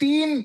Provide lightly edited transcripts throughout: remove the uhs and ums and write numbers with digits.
3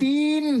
3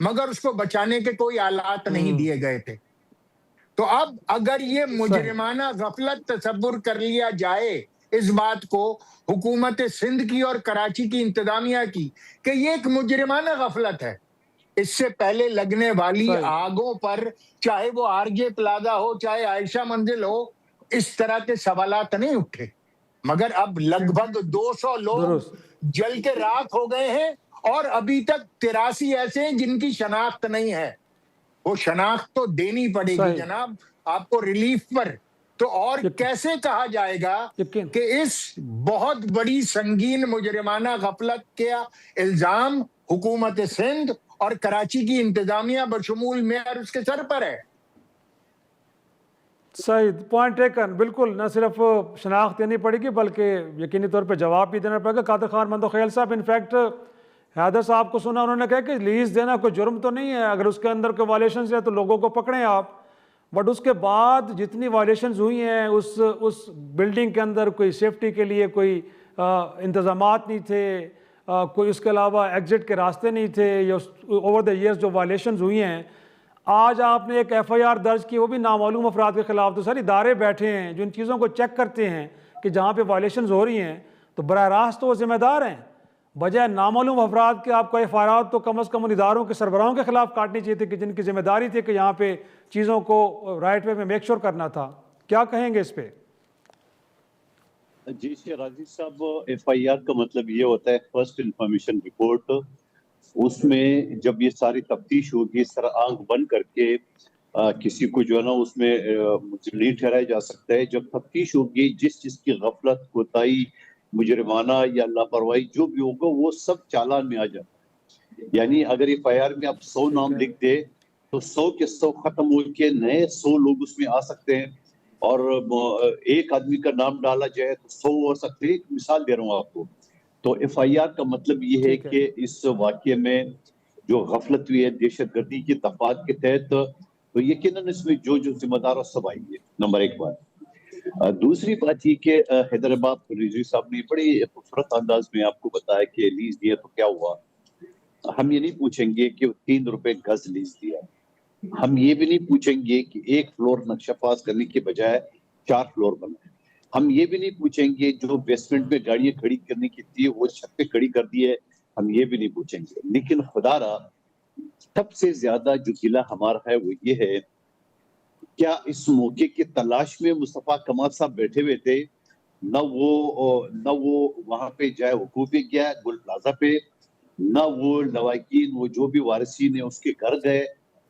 مگر اس کو بچانے کے کوئی آلات نہیں دیے گئے تھے. تو اب اگر یہ مجرمانہ غفلت تصور کر لیا جائے اس بات کو حکومت سندھ کی اور کراچی کی انتظامیہ کی کہ یہ ایک مجرمانہ غفلت ہے, اس سے پہلے لگنے والی آگوں پر چاہے وہ آر جے پلازا ہو چاہے عائشہ منزل ہو اس طرح کے سوالات نہیں اٹھے. مگر اب لگ بھگ 200 لوگ جل کے راکھ ہو گئے ہیں اور ابھی تک 83 ایسے ہیں جن کی شناخت نہیں ہے. وہ شناخت تو دینی پڑے گی جناب آپ کو ریلیف پر. تو اور کیسے کہا جائے گا کہ اس بہت بڑی سنگین مجرمانہ غفلت کا الزام حکومت سندھ اور کراچی کی انتظامیہ بشمول میئر اس کے سر پر ہے. صحیح پوائنٹ ٹیکن, بالکل نہ صرف شناخت دینی پڑے گی بلکہ یقینی طور پہ جواب بھی دینا پڑے گا. قادر خان مندوخیل صاحب, انفیکٹ حیدر صاحب کو سنا, انہوں نے کہا کہ لیز دینا کوئی جرم تو نہیں ہے, اگر اس کے اندر کوئی وائلیشنز ہے تو لوگوں کو پکڑیں آپ. بٹ اس کے بعد جتنی وائلیشنز ہوئی ہیں اس بلڈنگ کے اندر کوئی سیفٹی کے لیے کوئی انتظامات نہیں تھے, کوئی اس کے علاوہ ایگزٹ کے راستے نہیں تھے, یا اوور دا ایئرز جو وائلیشنز ہوئی ہیں. آج آپ نے ایک ایف آئی آر درج کی, وہ بھی نامعلوم افراد کے خلاف. تو سر ادارے بیٹھے ہیں جو ان چیزوں کو چیک کرتے ہیں کہ جہاں پہ وائلیشنز ہو رہی ہیں تو براہ راست تو وہ ذمہ دار ہیں, بجائے نامعلوم افراد کے آپ کو ایف آئی آر تو کم از کم ان اداروں کے سربراہوں کے خلاف کاٹنی چاہیے تھی کہ جن کی ذمہ داری تھی کہ یہاں پہ چیزوں کو رائٹ وے میں میک شور کرنا تھا. کیا کہیں گے اس پہ؟ جی شیرازی صاحب, ایف آئی آر کا مطلب یہ ہوتا ہے فرسٹ انفارمیشن رپورٹ. اس میں جب یہ ساری تفتیش ہوگی اس طرح آنکھ بند کر کے کسی کو جو ہے نا اس میں مجرم نہیں ٹھہرایا جا سکتا ہے. جب تفتیش ہوگی جس چیز کی غفلت کوتاہی مجرمانہ یا لاپرواہی جو بھی ہوگا وہ سب چالان میں آ جاتا ہے. یعنی اگر ایف آئی آر میں آپ 100 نام لکھ دے تو 100 کے 100 ختم ہو کے نئے 100 لوگ اس میں آ سکتے ہیں, اور ایک آدمی کا نام ڈالا جائے تو 100 ہو سکتے ہیں. ایک مثال دے رہا ہوں آپ کو. تو ایف آئی آر کا مطلب یہ ہے کہ اس واقعے میں جو غفلت ہوئی ہے دہشت گردی کی دفعات کے تحت, تو یقیناً اس میں جو ذمہ دار سب آئیں گے. نمبر ایک بات. دوسری بات یہ کہ حیدرآباد رضوی صاحب نے بڑی خوبصورت انداز میں آپ کو بتایا کہ لیز دیا تو کیا ہوا. ہم یہ نہیں پوچھیں گے کہ 3 روپے گز لیز دیا, ہم یہ بھی نہیں پوچھیں گے کہ 1 فلور نقشہ پاس کرنے کے بجائے 4 فلور بنائے, ہم یہ بھی نہیں پوچھیں گے جو بیسمنٹ میں گاڑیاں کھڑی کرنے کی تھی وہ چھت پہ کھڑی کر دی ہے, ہم یہ بھی نہیں پوچھیں گے. لیکن خدا را سب سے زیادہ جو گلہ ہمارا ہے وہ یہ ہے, کیا اس موقع کی تلاش میں مصطفیٰ کمال صاحب بیٹھے ہوئے تھے؟ نہ وہ وہاں پہ جائے حقوق پہ گیا گل پلازا پہ, نہ وہ لواحقین وہ جو بھی وارثین ہیں اس کے گھر گئے.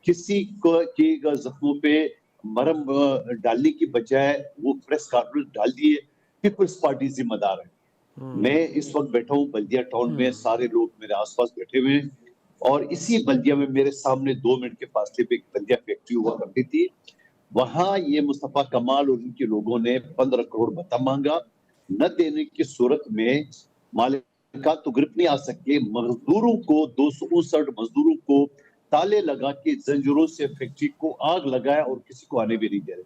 کسی کے زخموں پہ مرہم ڈالنے کی بجائے وہ پریس کانفرنس ڈال دیے. پیپلز پارٹی ذمہ دار ہے. میں اس وقت بیٹھا ہوں بلدیہ ٹاؤن میں, سارے لوگ میرے آس پاس بیٹھے ہوئے ہیں, اور اسی بلدیہ میں میرے سامنے 2 منٹ کے فاصلے پہ ایک بلدیہ فیکٹری ہوا کرتی تھی. وہاں یہ مصطفیٰ کمال اور ان کے لوگوں نے 15 کروڑ بھتہ مانگا. نہ دینے کی صورت میں مالکات تو گرفت نہیں آ سکے. مزدوروں کو 259 مزدوروں کو تالے لگا کے زنجیروں سے فیکٹری کو آگ لگایا اور کسی کو آنے بھی نہیں دے رہے.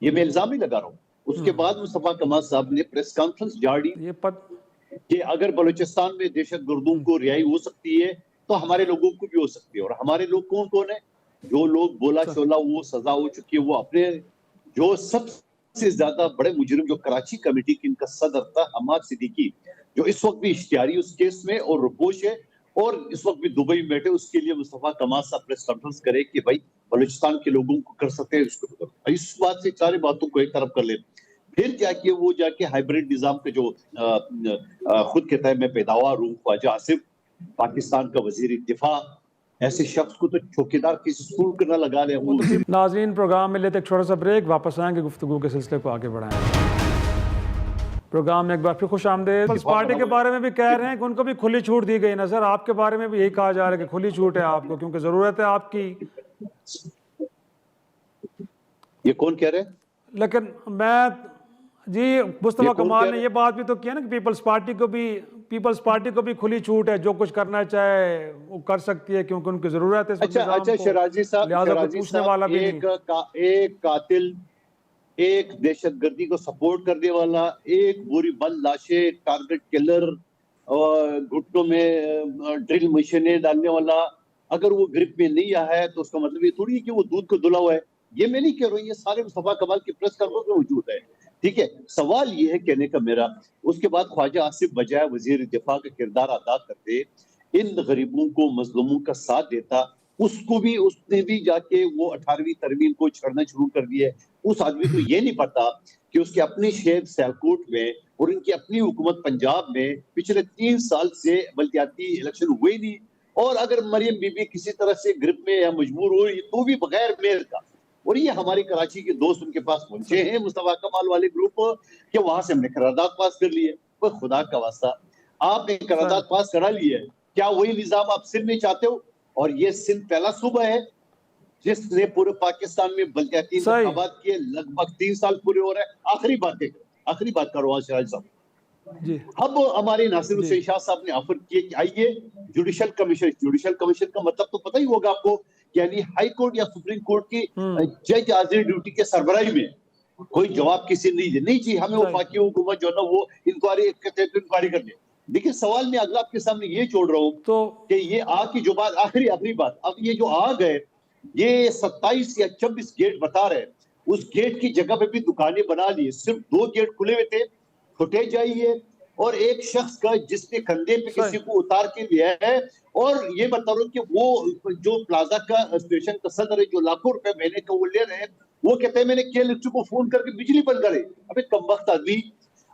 یہ میں الزام ہی لگا رہا ہوں. اس کے بعد مصطفیٰ کمال صاحب نے پریس کانفرنس جاری کہ اگر بلوچستان میں دہشت گردوں کو رہائی ہو سکتی ہے تو ہمارے لوگوں کو بھی ہو سکتی ہے. اور ہمارے لوگ کون ہے؟ جو لوگ بولا شولا وہ سزا ہو چکی ہے, وہ اپنے جو سب سے زیادہ بڑے مجرم جو کراچی کمیٹی کی ان کا صدر تھا حماد صدیقی, جو اس وقت بھی اشتہاری اس کیس میں اور رپوش ہے اور اس وقت بھی دبئی میں بیٹھے. اس کے لیے مصطفیٰ کمال صاحب پریس کانفرنس کرے کہ بھائی بلوچستان کے لوگوں کو کر سکتے ہیں, اس کو اس بات سے ساری باتوں کو ایک طرف کر لیں. پھر جا کے ہائیبریڈ نظام کے جو خود کہتا ہے میں پیداوار ہوں, خواجہ آصف پاکستان کا وزیر دفاع, ایسے شخص کو تو چوکیدار کسی اسکول کا نہ لگا لے. ناظرین پروگرام میں لیتے ایک چھوٹا سا بریک, واپس آئیں گے گفتگو کے سلسلے کو آگے بڑھائیں. پروگرام میں ایک بار پھر خوش آمدید. پیپلز پارٹی کے بارے میں بھی کہہ رہے ہیں کہ ان کو بھی کھلی چھوٹ دی گئی. نظر آپ کے بارے میں بھی یہی کہا جا رہا ہے کہ کھلی چھوٹ ہے آپ کو کیونکہ ضرورت ہے آپ کی. یہ کون کہہ رہے ہیں؟ لیکن میں جی مصطفیٰ کمال نے یہ بات بھی تو کیا نا کہ پیپلز پارٹی کو بھی کھلی چھوٹ ہے, جو کچھ کرنا چاہے وہ کر سکتی ہے کیونکہ ان کی ضرورت ہے. اچھا شیرازی صاحب, ایک قاتل, ایک دہشت گردی کو سپورٹ کرنے والا, ایک بوری بند لاشیں ٹارگٹ کلر اور گھٹنوں میں ڈرل مشینیں ڈالنے والا, اگر وہ گرپ میں نہیں آیا ہے تو اس کا مطلب یہ تھوڑی ہے کہ وہ دودھ کو دھلا ہوا ہے. یہ میں نہیں کہہ رہا ہوں, یہ سارے مصطفیٰ کمال کی پریس کانفرنس میں موجود ہے. ٹھیک ہے, سوال یہ ہے کہنے کا میرا, اس کے بعد خواجہ آصف بجائے وزیر دفاع کا کردار ادا کرتے, ان غریبوں کو مظلوموں کا ساتھ دیتا, اس نے بھی جا کے وہ 18ویں ترمیم کو چھڑنا شروع کر دیا. اس آدمی کو یہ نہیں پتا کہ اس کے اپنے شہر سیالکوٹ میں اور ان کی اپنی حکومت پنجاب میں پچھلے 3 سال سے بلدیاتی الیکشن ہوئے نہیں, اور اگر مریم بی بی کسی طرح سے گرپ میں یا مجبور ہوئی تو بھی بغیر میئر کا. اور یہ ہمارے کراچی کے دوست ان کے پاس پہنچے ہیں مصطفیٰ کمال والے گروپ کہ وہاں سے ہم نے قرارداد پاس کر لی ہے. وہ خدا کا واسطہ, آپ نے قرارداد پاس کرا لی ہے, کیا وہی نظام آپ سندھ میں چاہتے ہو؟ اور یہ سندھ پہلا صوبہ ہے جس نے پورے پاکستان میں بلدیاتی انتخابات کیے, لگ بھگ 3 سال پورے ہو رہے ہیں. آخری بات کرو سراج صاحب. اب ہمارے ناصر حسین شاہ صاحب نے آفر کیے کہ آئیے جوڈیشل کمیشن کا مطلب تو پتہ ہی ہوگا آپ کو, یعنی ہائی کورٹ یا سپریم کورٹ کی جج حاضری ڈیوٹی کے سربراہی میں کوئی جواب کسی نہیں چاہیے ہمیں وفاقی حکومت جو ہے نا وہ انکوائری کر لے. دیکھیں سوال میں اگلا آپ کے سامنے یہ چھوڑ رہا ہوں کہ یہ آگ کی جو بات آخری بات, اب یہ جو آگ ہے یہ 27 یا 26 گیٹ بتا رہے ہیں, اس گیٹ کی جگہ پہ بھی دکانیں بنا لی, صرف 2 گیٹ کھلے ہوئے تھے, فوٹیج آئی ہے, اور ایک شخص کا جس نے کندھے پہ کسی کو اتار کے لیا ہے. اور یہ بتا رہا ہوں کہ وہ جو پلازا کا اسٹیشن کا صدر ہے جو لاکھوں روپے مہینے کا وہ لے رہے ہیں, وہ کہتے ہیں میں نے KLHU کو فون کر کے بجلی بند کرے. ابے کمبخت آدمی,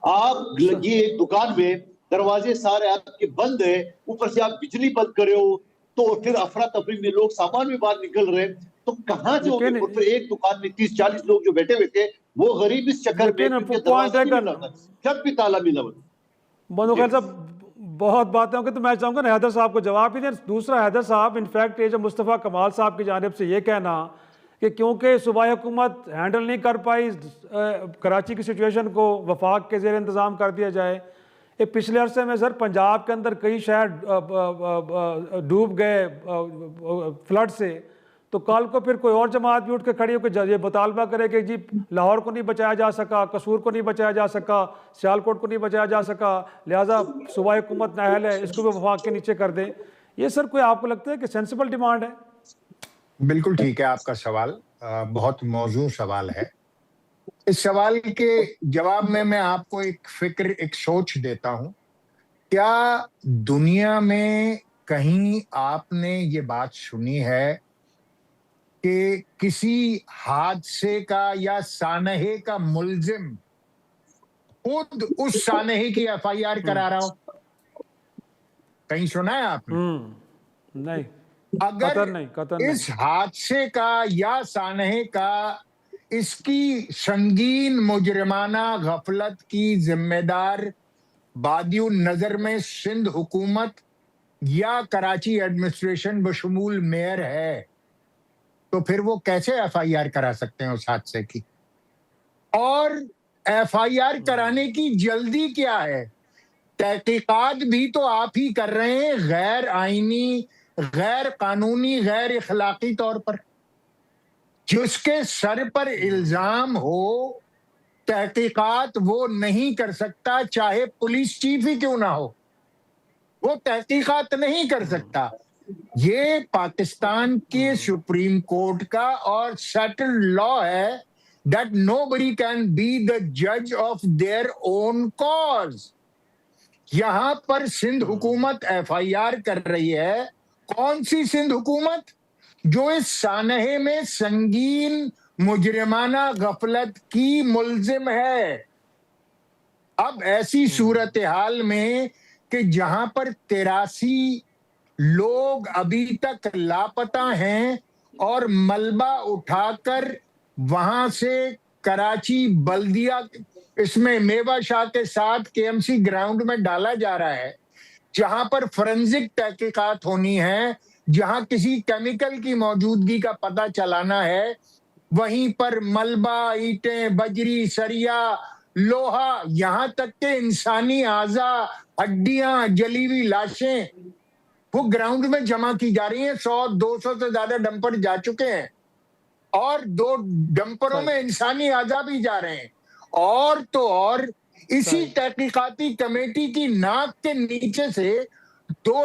آپ لگی ایک دکان میں, دروازے سارے آپ کے بند ہیں, اوپر سے آپ بجلی بند کرے ہو, تو پھر افراتفری میں لوگ سامان میں باہر نکل رہے ہیں, تو کہاں سے ہوگے؟ اور پھر ایک دکان میں 30-40 لوگ جو بیٹھے ہوئے تھے وہ غریب اس چکر میں دروازہ نہیں ملا تھا, چھت بھی تالا ملا. بندو خیر صاحب بہت باتیں ہوں گے, تو میں چاہوں گا حیدر صاحب کو جواب بھی دیں. دوسرا حیدر صاحب انفیکٹ یہ جو مصطفیٰ کمال صاحب کی جانب سے یہ کہنا کہ کیونکہ صوبائی حکومت ہینڈل نہیں کر پائی کراچی کی سچویشن کو, وفاق کے زیر انتظام کر دیا جائے. یہ پچھلے عرصے میں سر پنجاب کے اندر کئی شہر ڈوب گئے فلڈ سے, تو کل کو پھر کوئی اور جماعت بھی اٹھ کے کھڑی ہو کے یہ مطالبہ کرے کہ جی لاہور کو نہیں بچایا جا سکا, قصور کو نہیں بچایا جا سکا, سیالکوٹ کو نہیں بچایا جا سکا, لہٰذا صوبائی حکومت نااہل ہے, اس کو بھی وفاق کے نیچے کر دیں. یہ سر کوئی آپ کو لگتا ہے کہ سینسیبل ڈیمانڈ ہے؟ بالکل ٹھیک ہے آپ کا سوال, بہت موزوں سوال ہے. اس سوال کے جواب میں آپ کو ایک فکر, ایک سوچ دیتا ہوں. کیا دنیا میں کہیں آپ نے یہ بات سنی ہے کہ کسی حادثے کا یا سانحے کا ملزم خود اس سانحے کی FIR کرا رہا ہو؟ کہیں سنا ہے آپ نے؟ نہیں. اگر اس حادثے کا یا سانحے کا اس کی سنگین مجرمانہ غفلت کی ذمہ دار بادی النظر میں سندھ حکومت یا کراچی ایڈمنسٹریشن بشمول میئر ہے, تو پھر وہ کیسے FIR کرا سکتے ہیں اس حادثے کی؟ اور FIR کرانے کی جلدی کیا ہے؟ تحقیقات بھی تو آپ ہی کر رہے ہیں, غیر آئینی, غیر قانونی, غیر اخلاقی طور پر. جس کے سر پر الزام ہو تحقیقات وہ نہیں کر سکتا, چاہے پولیس چیف ہی کیوں نہ ہو, وہ تحقیقات نہیں کر سکتا. یہ پاکستان کے سپریم کورٹ کا اور سیٹلڈ لا ہے that nobody can be the judge of their own cause. یہاں پر سندھ حکومت FIR کر رہی ہے. کون سی سندھ حکومت؟ جو اس سانحے میں سنگین مجرمانہ غفلت کی ملزم ہے. اب ایسی صورتحال میں کہ جہاں پر 83 لوگ ابھی تک لاپتہ ہیں اور ملبہ اٹھا کر وہاں سے کراچی بلدیہ اس میں میوہ شاہ کے ساتھ KMC گراؤنڈ میں ڈالا جا رہا ہے, جہاں پر فورنزک تحقیقات ہونی ہے, جہاں کسی کیمیکل کی موجودگی کا پتہ چلانا ہے, وہیں پر ملبہ, اینٹیں, بجری, سریا, لوہا, یہاں تک کہ انسانی اعضاء, ہڈیاں, جلی ہوئی لاشیں وہ گراؤنڈ میں جمع کی جا رہی ہیں. 100-200 سے زیادہ ڈمپر جا چکے ہیں, اور 2 ڈمپروں میں انسانی اعضاء بھی جا رہے ہیں. اور تو اور اسی تحقیقاتی کمیٹی کی ناک کے نیچے سے 2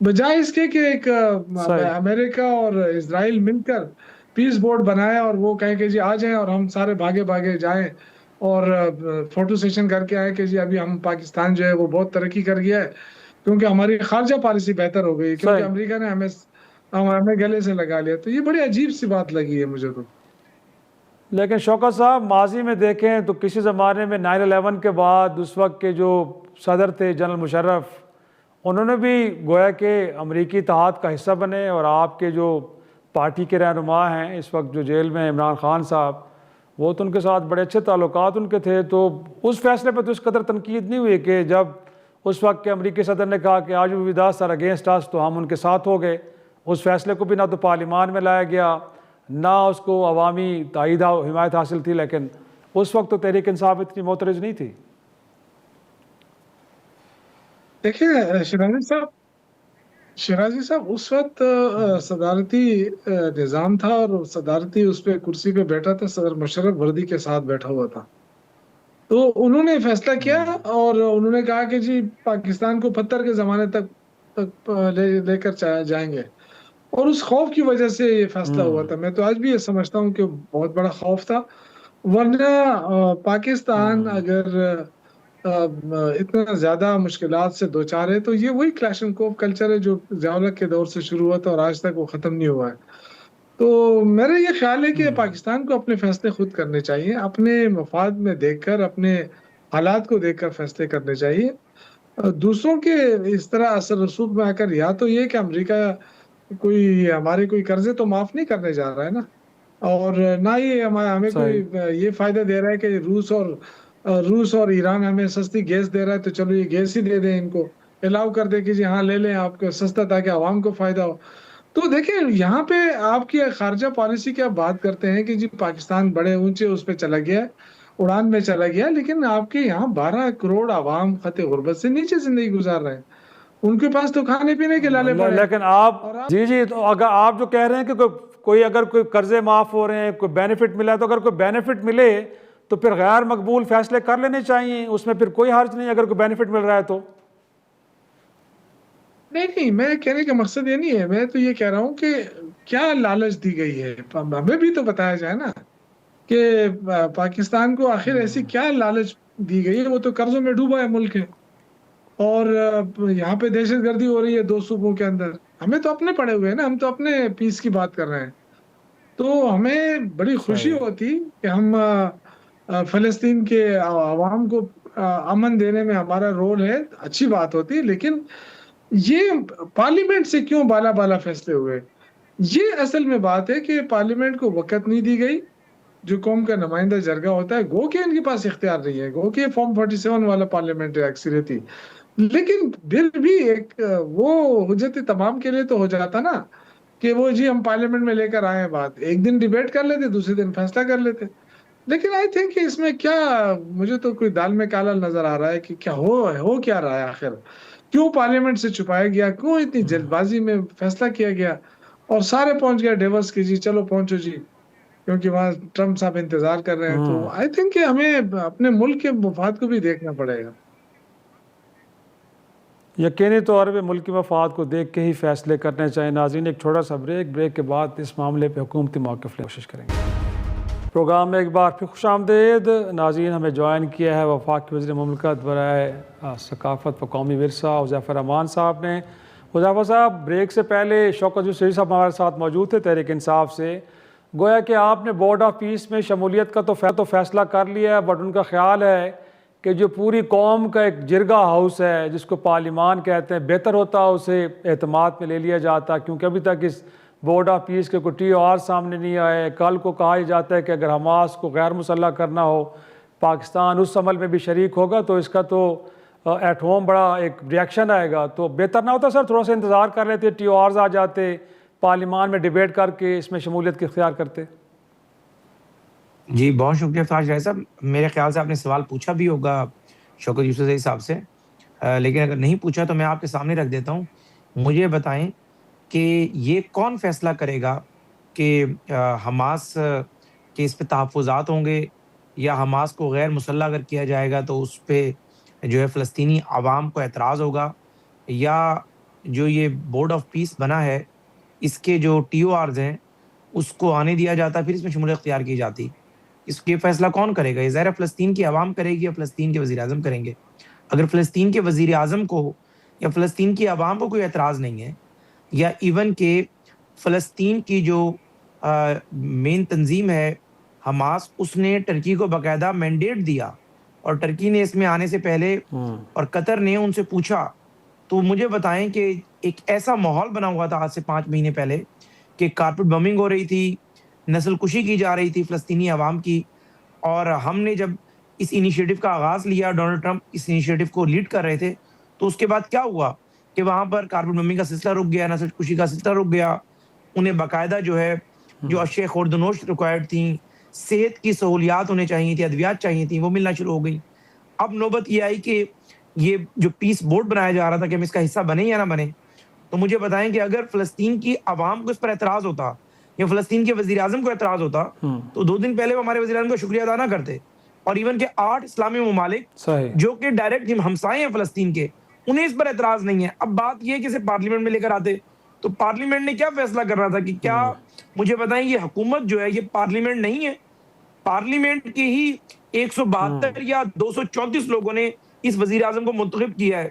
بجائے اس کے کہ ایک صحیح امریکہ اور اسرائیل مل کر پیس بورڈ بنائے اور وہ کہیں کہ جی آ جائیں اور ہم سارے بھاگے بھاگے جائیں اور فوٹو سیشن کر کے آئے کہ جی ابھی ہم پاکستان جو ہے وہ بہت ترقی کر گیا ہے کیونکہ ہماری خارجہ پالیسی بہتر ہو گئی کیونکہ صحیح. امریکہ نے ہمیں گلے سے لگا لیا. تو یہ بڑی عجیب سی بات لگی ہے مجھے تو. لیکن شوکت صاحب ماضی میں دیکھیں تو کسی زمانے میں 9/11 کے بعد اس وقت کے جو صدر تھے جنرل مشرف، انہوں نے بھی گویا کہ امریکی اتحاد کا حصہ بنے، اور آپ کے جو پارٹی کے رہنما ہیں اس وقت جو جیل میں عمران خان صاحب، وہ تو ان کے ساتھ بڑے اچھے تعلقات ان کے تھے. تو اس فیصلے پہ تو اس قدر تنقید نہیں ہوئی کہ جب اس وقت کے امریکی صدر نے کہا کہ آج ود اس آر اگینسٹ اس، تو ہم ان کے ساتھ ہو گئے. اس فیصلے کو بھی نہ تو پارلیمان میں لایا گیا، نہ اس کو عوامی تائید و حمایت حاصل تھی. لیکن اس وقت تو تحریک انصاف اتنی معترض نہیں تھی. دیکھیں شیرازی صاحب اس وقت صدارتی نظام تھا اور صدارتی اس پہ کرسی پہ بیٹھا تھا صدر مشرف، وردی کے ساتھ بیٹھا ہوا تھا. تو انہوں نے فیصلہ کیا اور انہوں نے کہا کہ جی پاکستان کو پتھر کے زمانے تک لے کر جائیں گے، اور اس خوف کی وجہ سے یہ فیصلہ ہوا تھا. میں تو آج بھی یہ سمجھتا ہوں کہ بہت بڑا خوف تھا، ورنہ پاکستان اگر اتنا زیادہ مشکلات سے دوچار ہے تو یہ وہی کلیش اینڈ کوف کلچر ہے جو ضیاء الحق کے دور سے شروع ہوا تھا اور آج تک وہ ختم نہیں ہوا ہے. تو میرا یہ خیال ہے کہ پاکستان کو اپنے فیصلے خود کرنے چاہیے، اپنے مفاد میں دیکھ کر، اپنے حالات کو دیکھ کر فیصلے کرنے چاہیے. دوسروں کے اس طرح اثر رسوخ میں آ کر یا تو یہ کہ امریکہ ہمارے کوئی قرضے تو معاف نہیں کرنے جا رہا ہے نا، اور نہ ہی ہمیں کوئی یہ فائدہ دے رہا ہے کہ روس اور ایران ہمیں سستی گیس دے رہا ہے تو چلو یہ گیس ہی دے دیں، ان کو الاؤ کر دے کہ جی ہاں لے لیں آپ کو سستا تاکہ عوام کو فائدہ ہو. تو دیکھیں یہاں پہ آپ کی خارجہ پالیسی کی آپ بات کرتے ہیں کہ جی پاکستان بڑے اونچے اس پہ چلا گیا، اڑان میں چلا گیا، لیکن آپ کے یہاں 12 کروڑ عوام خط غربت سے نیچے زندگی گزار رہے ہیں. ان کے پاس تو کھانے پینے کے لالے پڑے ہیں. لیکن آپ جی تو اگر آپ جو کہہ رہے ہیں کہ کوئی اگر کوئی قرضے معاف ہو رہے ہیں، کوئی بینیفٹ ملا ہے، تو اگر کوئی بینیفٹ ملے تو پھر غیر مقبول فیصلے کر لینے چاہیے، اس میں پھر کوئی حرج نہیں اگر کوئی بینیفٹ مل رہا ہے تو. نہیں، میں کہنے کا مقصد یہ نہیں ہے. میں تو یہ کہہ رہا ہوں کہ کیا لالچ دی گئی ہے، ہمیں بھی تو بتایا جائے نا کہ پاکستان کو آخر ایسی کیا لالچ دی گئی ہے. وہ تو قرضوں میں ڈوبا ہے ملک ہے، اور یہاں پہ دہشت گردی ہو رہی ہے 2 صوبوں کے اندر. ہمیں تو اپنے پڑے ہوئے ہیں نا، ہم تو اپنے پیس کی بات کر رہے ہیں. تو ہمیں بڑی خوشی ہوتی کہ ہم فلسطین کے عوام کو امن دینے میں ہمارا رول ہے، اچھی بات ہوتی. لیکن یہ پارلیمنٹ سے کیوں بالا فیصلے ہوئے؟ یہ اصل میں بات ہے کہ پارلیمنٹ کو وقت نہیں دی گئی. جو قوم کا نمائندہ جرگہ ہوتا ہے، گو کہ ان کے پاس اختیار نہیں ہے، گو کہ فارم 47 والا پارلیمنٹ ہے اکثریتی، لیکن پھر بھی ایک وہ حجت تمام کے لیے تو ہو جاتا نا کہ وہ جی ہم پارلیمنٹ میں لے کر آئے بات، ایک دن ڈیبیٹ کر لیتے، دوسرے دن فیصلہ کر لیتے. لیکن آئی تھنک کہ اس میں کیا، مجھے تو کوئی دال میں کالا نظر آ رہا ہے کہ کیا ہو کیا رہا ہے آخر. کیوں پارلیمنٹ سے چھپایا گیا، کیوں اتنی جلد بازی میں فیصلہ کیا گیا، اور سارے پہنچ گئے ڈیوس کی جی چلو پہنچو جی، کیونکہ وہاں ٹرمپ صاحب انتظار کر رہے ہیں. تو آئی تھنک کہ ہمیں اپنے ملک کے مفاد کو بھی دیکھنا پڑے گا. یقینی طور پہ ملک کے مفاد کو دیکھ کے ہی فیصلے کرنے چاہیے. ناظرین ایک چھوٹا سا بریک کے بعد اس معاملے پہ حکومتی موقف لینے کی کوشش کریں گے. پروگرام میں ایک بار پھر خوش آمدید. ناظرین ہمیں جوائن کیا ہے وفاقی وزیر مملکت برائے ثقافت و قومی ورثہ حذیفہ رحمان صاحب نے. حذیفہ صاحب، بریک سے پہلے شوکت یوسفی صاحب ہمارے ساتھ موجود تھے تحریک انصاف سے. گویا کہ آپ نے بورڈ آف پیس میں شمولیت کا تو فیصلہ کر لیا ہے، بٹ ان کا خیال ہے کہ جو پوری قوم کا ایک جرگہ ہاؤس ہے جس کو پارلیمان کہتے ہیں، بہتر ہوتا اسے اعتماد میں لے لیا جاتا، کیونکہ ابھی تک اس بورڈ آف پیس کے کوئی TOR سامنے نہیں آئے. کل کو کہا جاتا ہے کہ اگر حماس کو غیر مسلح کرنا ہو، پاکستان اس عمل میں بھی شریک ہوگا تو اس کا تو ایٹ ہوم بڑا ایک ریئیکشن آئے گا. تو بہتر نہ ہوتا سر تھوڑا سا انتظار کر لیتے، TORs آ جاتے، پارلیمان میں ڈیبیٹ کر کے اس میں شمولیت کی اختیار کرتے. جی بہت شکریہ افطار شاہ صاحب. میرے خیال سے آپ نے سوال پوچھا بھی ہوگا شوکت یوسفزئی صاحب سے، لیکن اگر نہیں پوچھا تو میں آپ کے سامنے رکھ دیتا ہوں. مجھے بتائیں کہ یہ کون فیصلہ کرے گا کہ حماس کے اس پہ تحفظات ہوں گے، یا حماس کو غیر مسلح اگر کیا جائے گا تو اس پہ جو ہے فلسطینی عوام کو اعتراض ہوگا، یا جو یہ بورڈ آف پیس بنا ہے اس کے جو ٹی او آرز ہیں اس کو آنے دیا جاتا، پھر اس میں شمولیت اختیار کی جاتی. اس کے فیصلہ کون کرے گا؟ یہ ظاہر فلسطین کی عوام کرے گی یا فلسطین کے وزیر اعظم کریں گے. اگر فلسطین کے وزیر اعظم کو یا فلسطین کی عوام کو کوئی اعتراض نہیں ہے، یا ایون کہ فلسطین کی جو مین تنظیم ہے حماس، اس نے ٹرکی کو باقاعدہ مینڈیٹ دیا اور ٹرکی نے اس میں آنے سے پہلے اور قطر نے ان سے پوچھا، تو مجھے بتائیں کہ ایک ایسا ماحول بنا ہوا تھا آج سے 5 مہینے پہلے کہ کارپٹ بمنگ ہو رہی تھی، نسل کشی کی جا رہی تھی فلسطینی عوام کی، اور ہم نے جب اس انیشیٹو کا آغاز لیا، ڈونلڈ ٹرمپ اس انیشیٹو کو لیڈ کر رہے تھے، تو اس کے بعد کیا ہوا کہ وہاں پر کارپٹ بمنگ کا سلسلہ رک گیا، نسل کشی کا سلسلہ رک گیا. انہیں باقاعدہ جو ہے جو اشیاء خوردنوش ریکوائرڈ تھیں، صحت کی سہولیات انہیں چاہیے تھی، ادویات چاہیے تھیں، وہ ملنا شروع ہو گئی. اب نوبت یہ آئی کہ یہ جو پیس بورڈ بنایا جا رہا تھا کہ ہم اس کا حصہ بنے یا نہ بنے. تو مجھے بتائیں کہ اگر فلسطین کی عوام کو اس پر اعتراض ہوتا یا فلسطین کے وزیر اعظم کو اعتراض ہوتا تو 2 دن پہلے وہ ہمارے وزیر اعظم کا شکریہ ادا نہ کرتے. اور ایون کہ 8 اسلامی ممالک جو کہ ڈائریکٹ ہمسائے ہیں فلسطین کے، انہیں اس پر اعتراض نہیں ہے. اب بات یہ ہے کہ اسے پارلیمنٹ میں لے کر آتے تو پارلیمنٹ نے کیا فیصلہ کرنا تھا کہ کیا مجھے بتائیں یہ حکومت جو ہے یہ پارلیمنٹ نہیں ہے. پارلیمنٹ کے ہی 172 یا 234 لوگوں نے اس وزیر اعظم کو منتخب کیا ہے،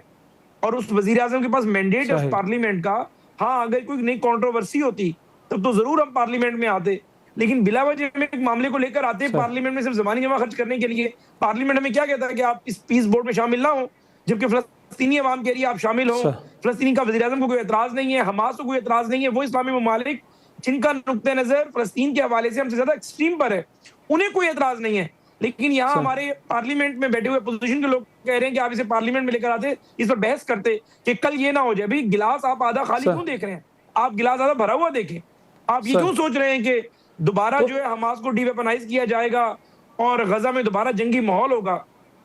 اور اس وزیر اعظم کے پاس مینڈیٹ ہے اس پارلیمنٹ کا. ہاں اگر کوئی نئی کنٹروورسی ہوتی تب تو ضرور ہم پارلیمنٹ میں آتے، لیکن بلا وجہ میں ایک معاملے کو لے کر آتے پارلیمنٹ میں صرف زبانی جمع خرچ کرنے کے لیے. پارلیمنٹ ہمیں کیا کہتا ہے کہ آپ اس پیس بورڈ میں شامل نہ ہوں، جبکہ فلسطینی عوام کہہ رہی ہے آپ شامل ہوں. فلسطین کا وزیر اعظم کو کوئی اعتراض نہیں ہے، حماس کو کوئی اعتراض نہیں ہے. وہ اسلامی ممالک جن کا نقطہ نظر فلسطین کے حوالے سے ہم سے زیادہ ایکسٹریم پر ہے، انہیں کوئی اعتراض نہیں ہے. لیکن یہاں ہمارے پارلیمنٹ میں بیٹھے ہوئے اپوزیشن کے لوگ کہہ رہے ہیں کہ آپ اسے پارلیمنٹ میں لے کر آتے، اس پر بحث کرتے کہ کل یہ نہ ہو جائے بھئی گلاس آپ آدھا خالی کیوں دیکھ رہے ہیں، آپ گلاس آدھا بھرا ہوا دیکھیں. آپ یہ کیوں سوچ رہے ہیں کہ دوبارہ جو ہے حماس کو ڈی ویپنائز کیا جائے گا اور غزہ میں دوبارہ جنگی ماحول ہوگا.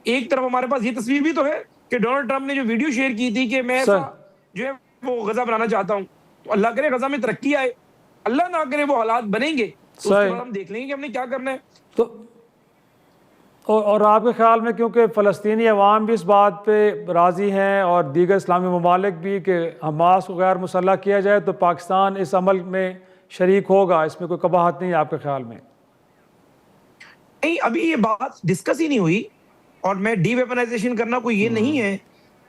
ایک طرف ہمارے پاس یہ تصویر بھی تو ہے کہ ڈونلڈ ٹرمپ نے جو ویڈیو شیئر کی تھی کہ میں ایسا جو ہے وہ غزہ بنانا چاہتا ہوں. تو اللہ کرے غزہ میں ترقی آئے، اللہ نہ کرے وہ حالات بنیں گے تو اس کے بعد ہم دیکھ لیں گے کہ ہم نے کیا کرنا ہے. تو اور آپ کے خیال میں کیونکہ فلسطینی عوام بھی اس بات پہ راضی ہیں اور دیگر اسلامی ممالک بھی کہ حماس کو غیر مسلح کیا جائے، تو پاکستان اس عمل میں شریک ہوگا، اس میں کوئی قباحت نہیں ہے آپ کے خیال میں؟ نہیں، ابھی یہ بات ڈسکس ہی نہیں ہوئی. اور میں ڈی ویپنائزیشن کرنا کوئی یہ نہیں ہے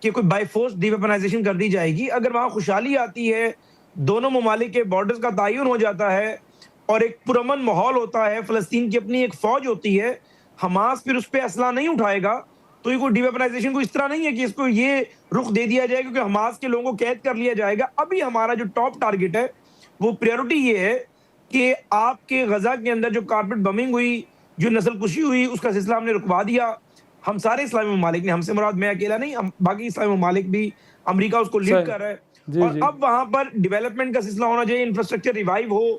کہ کوئی بائی فورس ڈی ویپنائزیشن کر دی جائے گی. اگر وہاں خوشحالی آتی ہے، دونوں ممالک کے بارڈرز کا تعین ہو جاتا ہے اور ایک پرامن ماحول ہوتا ہے، فلسطین کی اپنی ایک فوج ہوتی ہے، حماس پھر اس پہ اسلحہ نہیں اٹھائے گا، تو یہ کوئی ڈی ویپنائزیشن کو اس طرح نہیں ہے کہ اس کو یہ رخ دے دیا جائے کیونکہ حماس کے لوگوں کو قید کر لیا جائے گا. ابھی ہمارا جو ٹاپ ٹارگٹ ہے وہ پریورٹی یہ ہے کہ آپ کے غزہ کے اندر جو کارپٹ بمنگ ہوئی، جو نسل کشی ہوئی، اس کا سلسلہ ہم نے رکوا دیا. ہم سارے اسلامی ممالک نے، ہم سے مراد میں اکیلا نہیں، باقی اسلامی ممالک بھی، امریکہ اس کو لیڈ کر رہا ہے. اور اب وہاں پر ڈیولپمنٹ کا سلسلہ ہونا چاہیے، انفراسٹرکچر ریوائیو ہو،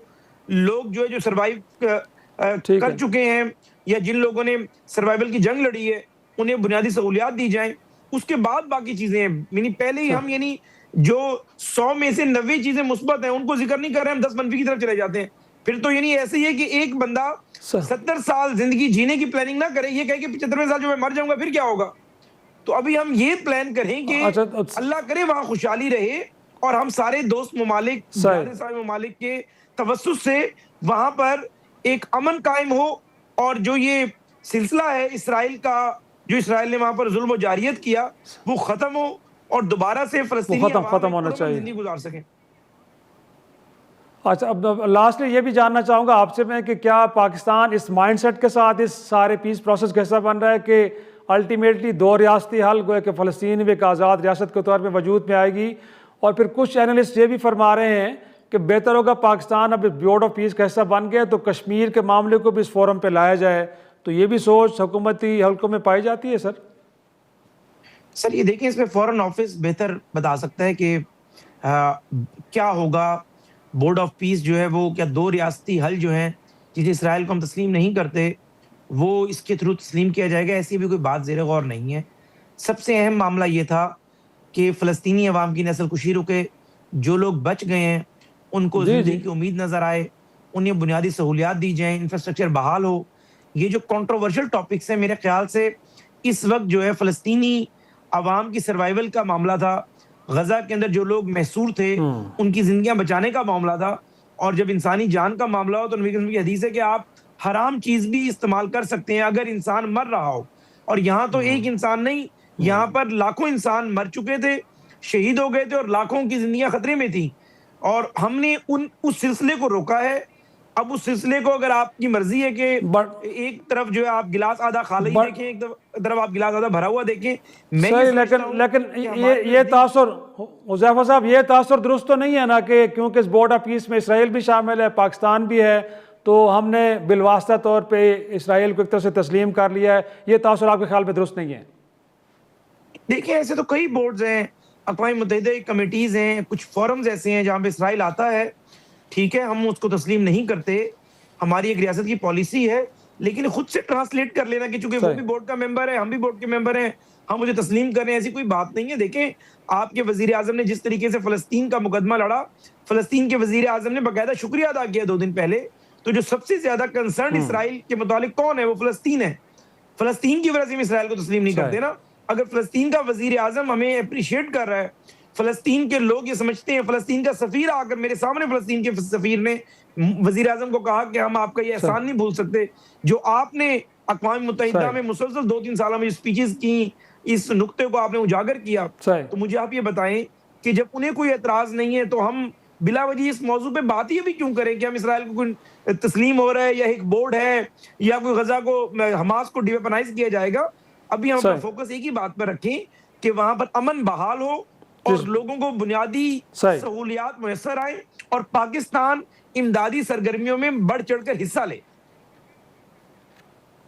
لوگ جو ہے جو سروائیو کر چکے ہیں یا جن لوگوں نے سروائیول کی جنگ لڑی ہے انہیں بنیادی سہولیات دی جائیں. اس کے بعد باقی چیزیں ہیں. یعنی پہلے ہی ہم جو 100 میں سے 90 چیزیں مثبت ہیں ان کو ذکر نہیں کر رہے ہیں، ہم 10 منفی کی طرف چلے جاتے ہیں. پھر تو ایسے ہی ہے کہ ایک بندہ 70 سال زندگی جینے کی پلاننگ نہ کرے، یہ کہے کہ 75 سال جو میں مر جاؤں گا پھر کیا ہوگا. تو ابھی ہم یہ پلان کریں کہ اللہ کرے وہاں خوشحالی رہے اور ہم سارے دوست ممالک، سارے ممالک کے توسط سے وہاں پر ایک امن قائم ہو، اور جو یہ سلسلہ ہے اسرائیل کا، جو اسرائیل نے وہاں پر ظلم و جاریت کیا، وہ ختم ہو اور دوبارہ سے فلسطینی ختم ہونا چاہیے، زندگی گزار سکیں. اچھا، اب لاسٹلی یہ بھی جاننا چاہوں گا آپ سے میں کہ کیا پاکستان اس مائنڈ سیٹ کے ساتھ اس سارے پیس پروسیس کا حصہ بن رہا ہے کہ الٹیمیٹلی 2 ریاستی حل گویا کہ فلسطین بھی ایک آزاد ریاست کے طور پہ وجود میں آئے گی؟ اور پھر کچھ اینالسٹ یہ بھی فرما رہے ہیں کہ بہتر ہوگا پاکستان اب بورڈ آف پیس کا حصہ بن گیا تو کشمیر کے معاملے کو بھی اس فورم پہ لایا جائے. تو یہ بھی سوچ حکومتی حلقوں میں پائی جاتی ہے سر؟ یہ دیکھیں، اس میں فورن آفس بہتر بتا سکتا ہے کہ کیا ہوگا. بورڈ آف پیس جو ہے وہ کیا 2 ریاستی حل جو ہیں جسے اسرائیل کو ہم تسلیم نہیں کرتے وہ اس کے تھرو تسلیم کیا جائے گا، ایسی بھی کوئی بات زیر غور نہیں ہے. سب سے اہم معاملہ یہ تھا کہ فلسطینی عوام کی نسل کشی رکے، جو لوگ بچ گئے ہیں ان کو زندگی کی امید نظر آئے، انہیں بنیادی سہولیات دی جائیں، انفراسٹرکچر بحال ہو. یہ جو کنٹروورشل ٹاپکس ہیں میرے خیال سے اس وقت جو ہے فلسطینی عوام کی سروائیول کا معاملہ تھا، غزہ کے اندر جو لوگ محصور تھے ان کی زندگیاں بچانے کا معاملہ تھا، اور جب انسانی جان کا معاملہ ہو تو نبی کریم کی حدیث ہے کہ آپ حرام چیز بھی استعمال کر سکتے ہیں اگر انسان مر رہا ہو، اور یہاں تو ایک انسان نہیں، یہاں پر لاکھوں انسان مر چکے تھے، شہید ہو گئے تھے، اور لاکھوں کی زندگیاں خطرے میں تھیں، اور ہم نے اس سلسلے کو روکا ہے۔ اب اس سلسلے کو اگر آپ کی مرضی ہے کہ ایک طرف جو ہے آپ گلاس آدھا خالی دیکھیں، ایک طرف آپ گلاس آدھا بھرا ہوا دیکھیں، میں یہ سمجھتا ہوں لیکن کہ ہمارے یہ تاثر حذیفہ صاحب، یہ تاثر درست تو نہیں ہے نا کہ کیونکہ اس بورڈ آف پیس میں اسرائیل بھی شامل ہے، پاکستان بھی ہے، تو ہم نے بالواسطہ طور پہ اسرائیل کو ایک طرح سے تسلیم کر لیا ہے، یہ تاثر آپ کے خیال میں درست نہیں ہے؟ دیکھیں ایسے تو کئی بورڈز ہیں، اقوام متحدہ کی کمیٹیز ہیں، کچھ فورمز ایسے ہیں جہاں پہ اسرائیل آتا ہے، ٹھیک ہے، ہم اس کو تسلیم نہیں کرتے، ہماری ایک ریاست کی پالیسی ہے، لیکن خود سے ٹرانسلیٹ کر لینا کہ چونکہ وہ بھی بورڈ کا ممبر ہے، ہم بھی بورڈ کے ممبر ہیں، ہم مجھے تسلیم کر رہے ہیں، ایسی کوئی بات نہیں ہے۔ دیکھیں آپ کے وزیر اعظم نے جس طریقے سے فلسطین کا مقدمہ لڑا، فلسطین کے وزیر اعظم نے باقاعدہ شکریہ ادا کیا 2 دن پہلے، تو جو سب سے زیادہ کنسرن اسرائیل کے متعلق کون ہے؟ وہ فلسطین ہے۔ فلسطین کی وجہ سے ہم اسرائیل کو تسلیم نہیں کرتے نا۔ اگر فلسطین کا وزیر اعظم ہمیں اپریشیٹ کر رہا ہے، فلسطین کے لوگ یہ سمجھتے ہیں، فلسطین کا سفیر آ کر میرے سامنے فلسطین کے سفیر نے وزیر اعظم کو کہا کہ ہم آپ کا یہ احسان نہیں بھول سکتے جو آپ نے اقوام متحدہ میں مسلسل 2-3 سالوں میں اسپیچز کی، اس نقطے کو آپ نے اجاگر کیا، تو مجھے آپ یہ بتائیں کہ جب انہیں کوئی اعتراض نہیں ہے تو ہم بلا وجہ اس موضوع پہ بات ہی ابھی کیوں کریں کہ ہم اسرائیل کو کوئی تسلیم ہو رہا ہے یا ایک بورڈ ہے یا کوئی غزہ کو حماس کو ڈیویپنائز کیا جائے گا۔ ابھی ہم اپنا فوکس ایک ہی بات پر رکھیں کہ وہاں پر امن بحال ہو اور لوگوں کو بنیادی سہولیات میسر آئیں اور پاکستان امدادی سرگرمیوں میں بڑھ چڑھ کر حصہ لے۔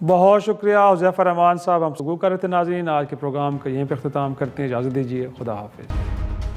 بہت شکریہ حذیفہ رحمان صاحب، ہم گفتگو کر رہے تھے۔ ناظرین آج کے پروگرام کا یہیں پہ اختتام کرتے ہیں، اجازت دیجیے، خدا حافظ۔